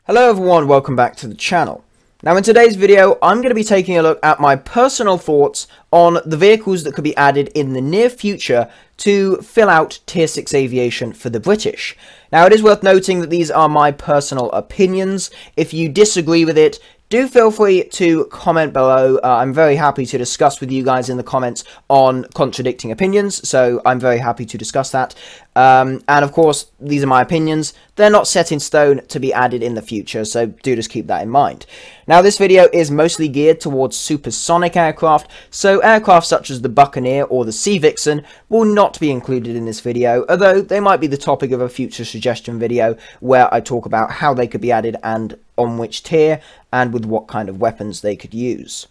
Hello everyone, welcome back to the channel. Now in today's video, I'm going to be taking a look at my personal thoughts on the vehicles that could be added in the near future to fill out Tier 6 aviation for the British. Now it is worth noting that these are my personal opinions. If you disagree with it, do feel free to comment below. I'm very happy to discuss with you guys in the comments on contradicting opinions, so I'm very happy to discuss that. And of course, these are my opinions. They're not set in stone to be added in the future, so do just keep that in mind. Now, this video is mostly geared towards supersonic aircraft, so aircraft such as the Buccaneer or the Sea Vixen will not be included in this video, although they might be the topic of a future suggestion video where I talk about how they could be added and on which tier and with what kind of weapons they could use.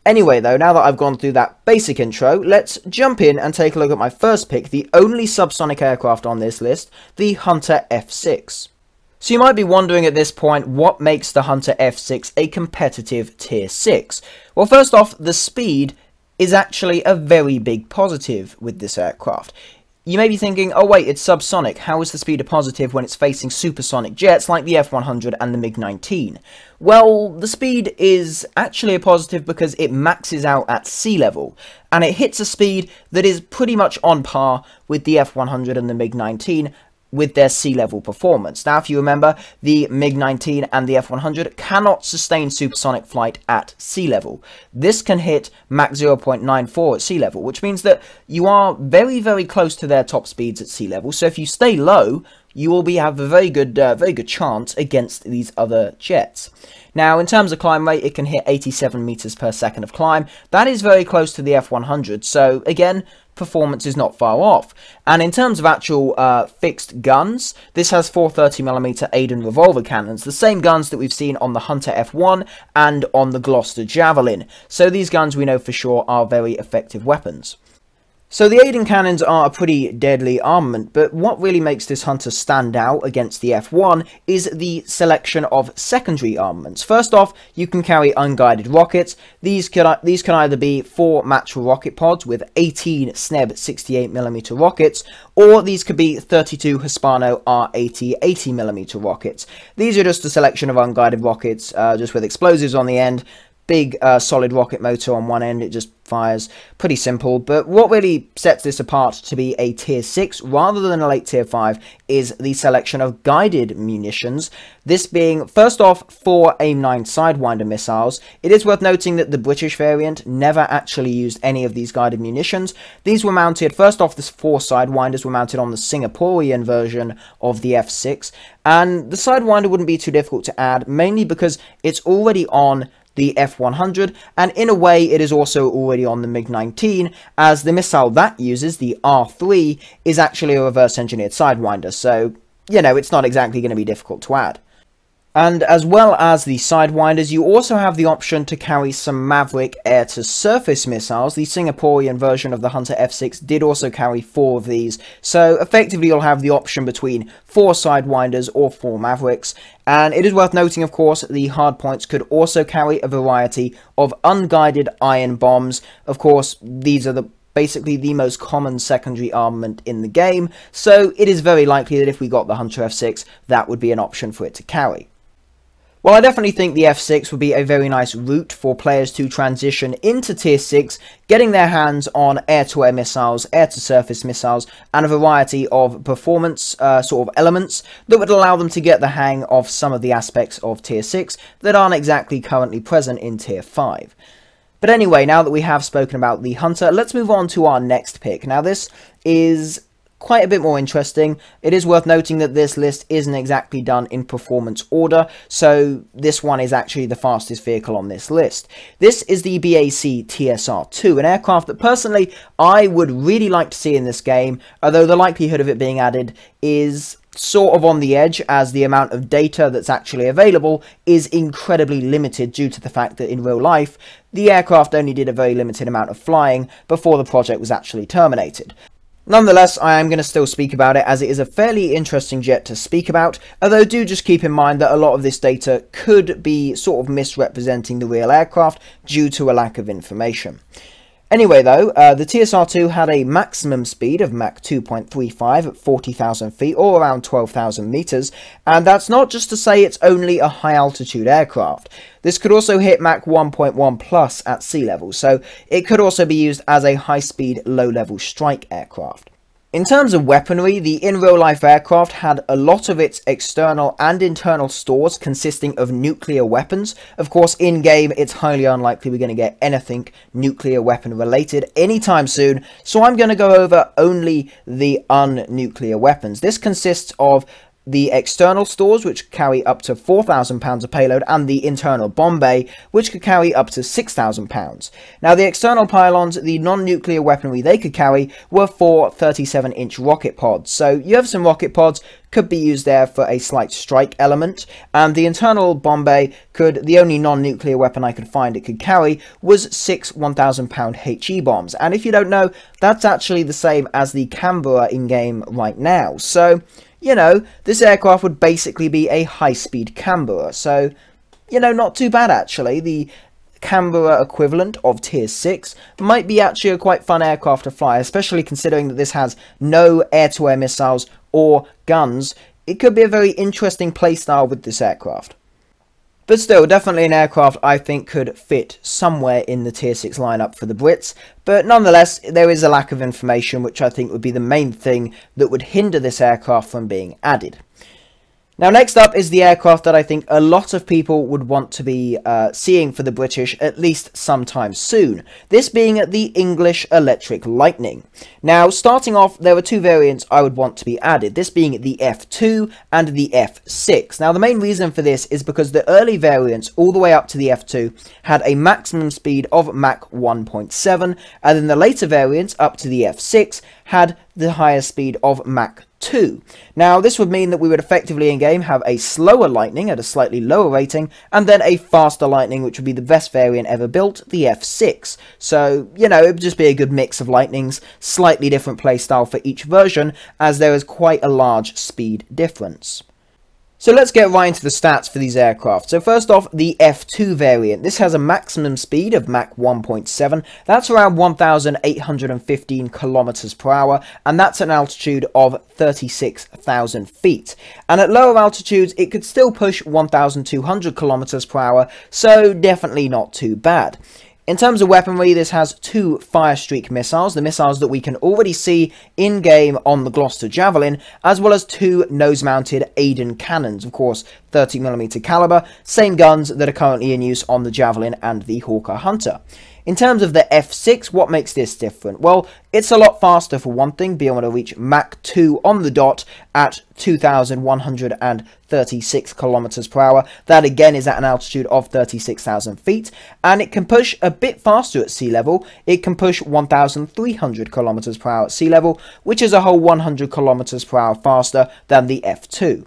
Anyway though, now that I've gone through that basic intro, let's jump in and take a look at my first pick, the only subsonic aircraft on this list, the Hunter F6. So you might be wondering at this point, what makes the Hunter F6 a competitive Tier 6? Well, first off, the speed is actually a very big positive with this aircraft. You may be thinking, oh wait, it's subsonic, how is the speed a positive when it's facing supersonic jets like the F-100 and the MiG-19? Well, the speed is actually a positive because it maxes out at sea level, and it hits a speed that is pretty much on par with the F-100 and the MiG-19 with their sea level performance. Now, if you remember, the MiG-19 and the F-100 cannot sustain supersonic flight at sea level. This can hit Mach 0.94 at sea level, which means that you are very, very close to their top speeds at sea level. So if you stay low, you will have a very good chance against these other jets. Now, in terms of climb rate, it can hit 87 meters per second of climb. That is very close to the F-100. So again, performance is not far off. And in terms of actual fixed guns, this has 430mm Aiden revolver cannons, the same guns that we've seen on the Hunter F1 and on the Gloucester Javelin. So these guns we know for sure are very effective weapons. So the Aiden cannons are a pretty deadly armament, but what really makes this Hunter stand out against the F1 is the selection of secondary armaments. First off, you can carry unguided rockets. These can either be 4 Maxwell rocket pods with 18 SNEB 68mm rockets, or these could be 32 Hispano R80 80mm rockets. These are just a selection of unguided rockets, just with explosives on the end. Big solid rocket motor on one end, it just fires. Pretty simple, but what really sets this apart to be a Tier 6 rather than a late Tier 5 is the selection of guided munitions. This being, first off, 4 AIM-9 Sidewinder missiles. It is worth noting that the British variant never actually used any of these guided munitions. These were mounted, first off, the 4 Sidewinders were mounted on the Singaporean version of the F6, and the Sidewinder wouldn't be too difficult to add, mainly because it's already on the F-100, and in a way it is also already on the MiG-19, as the missile that uses, the R3, is actually a reverse-engineered Sidewinder, so, you know, it's not exactly going to be difficult to add. And as well as the Sidewinders, you also have the option to carry some Maverick air-to-surface missiles. The Singaporean version of the Hunter F6 did also carry 4 of these, so effectively you'll have the option between 4 Sidewinders or 4 Mavericks. And it is worth noting, of course, the hardpoints could also carry a variety of unguided iron bombs. Of course, these are basically the most common secondary armament in the game, so it is very likely that if we got the Hunter F6, that would be an option for it to carry. Well, I definitely think the F6 would be a very nice route for players to transition into Tier 6, getting their hands on air-to-air missiles, air-to-surface missiles, and a variety of performance sort of elements that would allow them to get the hang of some of the aspects of Tier 6 that aren't exactly currently present in Tier 5. But anyway, now that we have spoken about the Hunter, let's move on to our next pick. Now, this is quite a bit more interesting. It is worth noting that this list isn't exactly done in performance order, so this one is actually the fastest vehicle on this list. This is the Bac Tsr-2, an aircraft that personally I would really like to see in this game, although the likelihood of it being added is sort of on the edge, as the amount of data that's actually available is incredibly limited due to the fact that in real life, the aircraft only did a very limited amount of flying before the project was actually terminated. Nonetheless, I am going to still speak about it, as it is a fairly interesting jet to speak about, although do just keep in mind that a lot of this data could be sort of misrepresenting the real aircraft due to a lack of information. Anyway though, the TSR-2 had a maximum speed of Mach 2.35 at 40,000 feet, or around 12,000 meters, and that's not just to say it's only a high altitude aircraft. This could also hit Mach 1.1 plus at sea level, so it could also be used as a high speed, low level strike aircraft. In terms of weaponry, the in-real-life aircraft had a lot of its external and internal stores consisting of nuclear weapons. Of course, in-game, it's highly unlikely we're going to get anything nuclear weapon related anytime soon, so I'm going to go over only the un-nuclear weapons. This consists of the external stores, which carry up to 4,000 pounds of payload, and the internal bomb bay, which could carry up to 6,000 pounds. Now, the external pylons, the non-nuclear weaponry they could carry, were 4 37-inch rocket pods. So you have some rocket pods, could be used there for a slight strike element, and the internal bomb bay the only non-nuclear weapon I could find it could carry was 6 1,000 pound HE bombs. And if you don't know, that's actually the same as the Canberra in-game right now. So, you know, this aircraft would basically be a high-speed Canberra, so, you know, not too bad actually. The Canberra equivalent of Tier 6 might be actually a quite fun aircraft to fly, especially considering that this has no air-to-air missiles or guns. It could be a very interesting playstyle with this aircraft. But still, definitely an aircraft I think could fit somewhere in the Tier 6 lineup for the Brits. But nonetheless, there is a lack of information, which I think would be the main thing that would hinder this aircraft from being added. Now, next up is the aircraft that I think a lot of people would want to be seeing for the British, at least sometime soon. This being the English Electric Lightning. Now, starting off, there are two variants I would want to be added, this being the F2 and the F6. Now, the main reason for this is because the early variants, all the way up to the F2, had a maximum speed of Mach 1.7, and then the later variants, up to the F6, had the higher speed of Mach 2. Now, this would mean that we would effectively in-game have a slower Lightning at a slightly lower rating, and then a faster Lightning, which would be the best variant ever built, the F6. So, you know, it would just be a good mix of Lightnings, slightly different playstyle for each version, as there is quite a large speed difference. So let's get right into the stats for these aircraft. So first off, the F2 variant. This has a maximum speed of Mach 1.7. That's around 1,815 kilometers per hour, and that's an altitude of 36,000 feet. And at lower altitudes, it could still push 1,200 kilometers per hour, so definitely not too bad. In terms of weaponry, this has 2 Firestreak missiles, the missiles that we can already see in-game on the Gloucester Javelin, as well as 2 nose-mounted Aiden cannons, of course 30mm caliber, same guns that are currently in use on the Javelin and the Hawker Hunter. In terms of the F6, what makes this different? Well, it's a lot faster for one thing, being able to reach Mach 2 on the dot at 2,136 kilometers per hour. That again is at an altitude of 36,000 feet, and it can push a bit faster at sea level. It can push 1,300 kilometers per hour at sea level, which is a whole 100 kilometers per hour faster than the F2.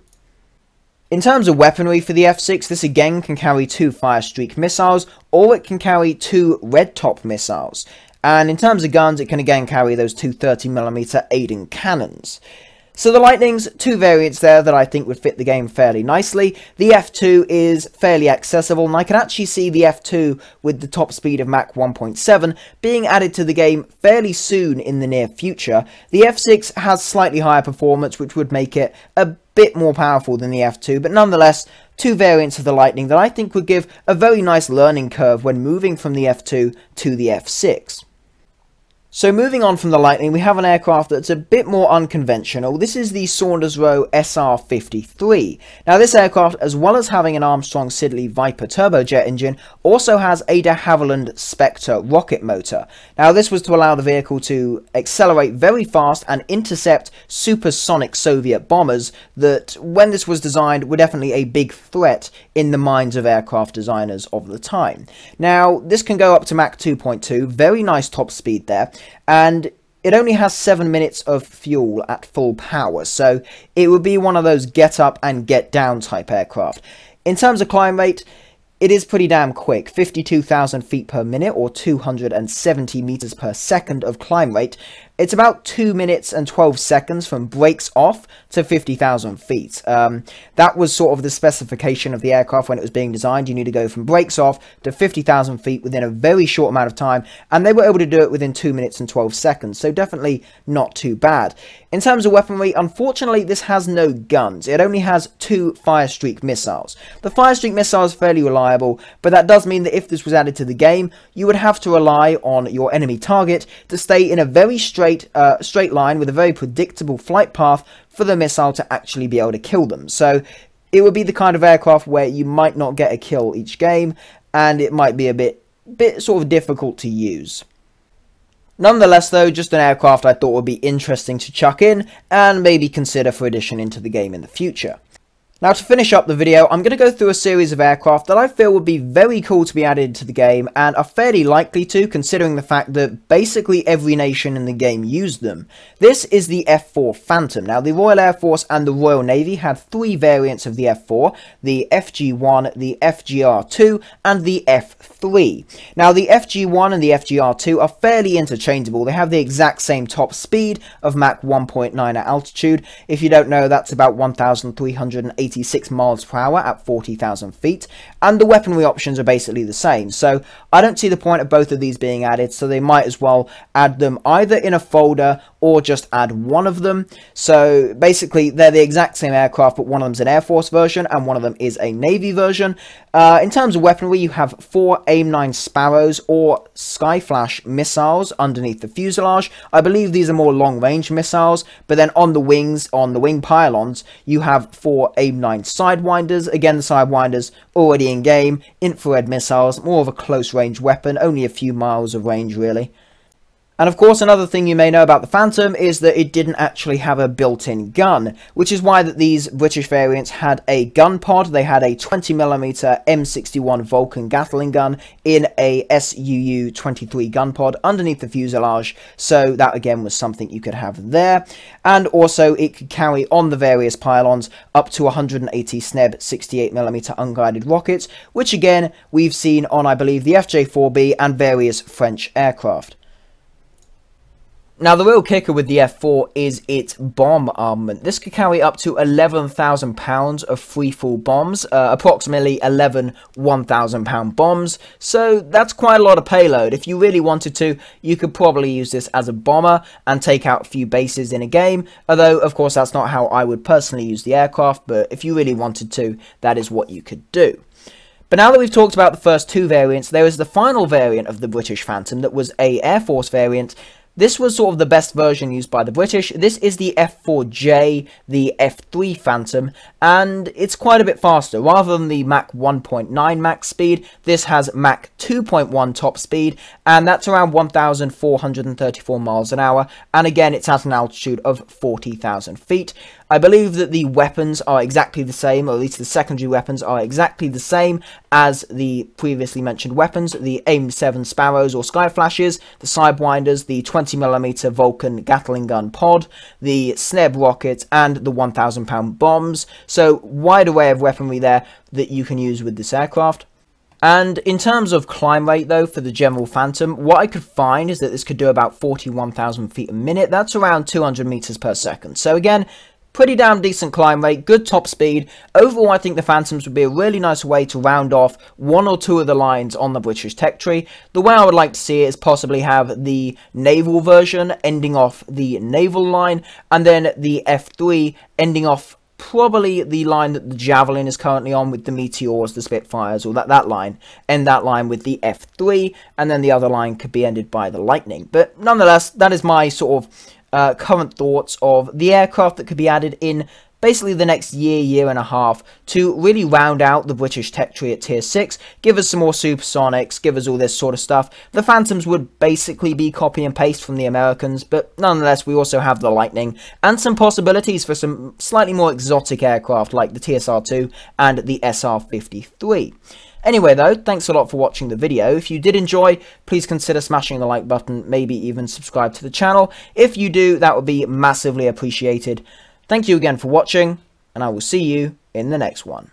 In terms of weaponry for the F6, this again can carry 2 Firestreak missiles, or it can carry 2 Red Top missiles. And in terms of guns, it can again carry those 2 30mm Aiden cannons. So the Lightning's 2 variants there that I think would fit the game fairly nicely. The F2 is fairly accessible, and I can actually see the F2 with the top speed of Mach 1.7 being added to the game fairly soon in the near future. The F6 has slightly higher performance, which would make it a bit more powerful than the F2, but nonetheless, 2 variants of the Lightning that I think would give a very nice learning curve when moving from the F2 to the F6. So moving on from the Lightning, we have an aircraft that's a bit more unconventional. This is the Saunders-Roe SR.53. Now this aircraft, as well as having an Armstrong Siddeley Viper turbojet engine, also has a de Havilland Spectre rocket motor. Now this was to allow the vehicle to accelerate very fast and intercept supersonic Soviet bombers that, when this was designed, were definitely a big threat in the minds of aircraft designers of the time. Now this can go up to Mach 2.2, very nice top speed there, and it only has 7 minutes of fuel at full power, so it would be one of those get up and get down type aircraft. In terms of climb rate, it is pretty damn quick, 52,000 feet per minute or 270 meters per second of climb rate, it's about 2 minutes and 12 seconds from brakes off to 50,000 feet. That was sort of the specification of the aircraft when it was being designed. You need to go from brakes off to 50,000 feet within a very short amount of time, and they were able to do it within 2 minutes and 12 seconds, so definitely not too bad. In terms of weaponry, unfortunately, this has no guns. It only has 2 Firestreak missiles. The Firestreak missile is fairly reliable, but that does mean that if this was added to the game, you would have to rely on your enemy target to stay in a very straight line with a very predictable flight path for the missile to actually be able to kill them. So it would be the kind of aircraft where you might not get a kill each game, and it might be a bit sort of difficult to use. Nonetheless though, just an aircraft I thought would be interesting to chuck in and maybe consider for addition into the game in the future. Now, to finish up the video, I'm going to go through a series of aircraft that I feel would be very cool to be added to the game, and are fairly likely to, considering the fact that basically every nation in the game used them. This is the F4 Phantom. Now, the Royal Air Force and the Royal Navy had 3 variants of the F4, the FG-1, the FGR-2, and the F3. Now, the FG-1 and the FGR-2 are fairly interchangeable. They have the exact same top speed of Mach 1.9 at altitude. If you don't know, that's about 1,386 miles per hour at 40,000 feet, and the weaponry options are basically the same. So I don't see the point of both of these being added, so they might as well add them either in a folder or just add one of them. So basically they're the exact same aircraft, but one of them's an Air Force version and one of them is a Navy version. In terms of weaponry, you have 4 AIM-9 Sparrows or Skyflash missiles underneath the fuselage. I believe these are more long-range missiles, but then on the wings, on the wing pylons, you have 4 AIM-9 Sidewinders. Again, the Sidewinders already in game. Infrared missiles, more of a close-range weapon, only a few miles of range really. And of course, another thing you may know about the Phantom is that it didn't actually have a built-in gun, which is why that these British variants had a gun pod. They had a 20mm M61 Vulcan Gatling gun in a SUU-23 gun pod underneath the fuselage, so that again was something you could have there. And also it could carry on the various pylons up to 180 SNEB 68mm unguided rockets, which again we've seen on, I believe, the FJ-4B and various French aircraft. Now, the real kicker with the F4 is its bomb armament. This could carry up to 11,000 pounds of free-fall bombs, approximately 11 1,000-pound bombs, so that's quite a lot of payload. If you really wanted to, you could probably use this as a bomber and take out a few bases in a game, although, of course, that's not how I would personally use the aircraft, but if you really wanted to, that is what you could do. But now that we've talked about the first 2 variants, there is the final variant of the British Phantom that was a Air Force variant. This was sort of the best version used by the British. This is the F4J, the F3 Phantom, and it's quite a bit faster. Rather than the Mach 1.9 max speed, this has Mach 2.1 top speed, and that's around 1,434 miles an hour, and again, it's at an altitude of 40,000 feet. I believe that the weapons are exactly the same, or at least the secondary weapons are exactly the same as the previously mentioned weapons, the AIM-7 Sparrows or Skyflashes, the Sidewinders, the 20mm Vulcan Gatling gun pod, the SNEB rockets, and the 1,000-pound bombs. So, wide array of weaponry there that you can use with this aircraft. And in terms of climb rate though, for the general Phantom, what I could find is that this could do about 41,000 feet a minute. That's around 200 meters per second. So again, pretty damn decent climb rate, good top speed. Overall, I think the Phantoms would be a really nice way to round off 1 or 2 of the lines on the British tech tree. The way I would like to see it is possibly have the naval version ending off the naval line, and then the F3 ending off probably the line that the Javelin is currently on with the Meteors, the Spitfires, or that line. End that line with the F3, and then the other line could be ended by the Lightning. But nonetheless, that is my sort of current thoughts of the aircraft that could be added in basically the next year and a half to really round out the British tech tree at tier 6, give us some more supersonics, give us all this sort of stuff. The Phantoms would basically be copy and paste from the Americans, but nonetheless we also have the Lightning and some possibilities for some slightly more exotic aircraft like the TSR-2 and the SR-53. Anyway though, thanks a lot for watching the video. If you did enjoy, please consider smashing the like button, maybe even subscribe to the channel. If you do, that would be massively appreciated. Thank you again for watching, and I will see you in the next one.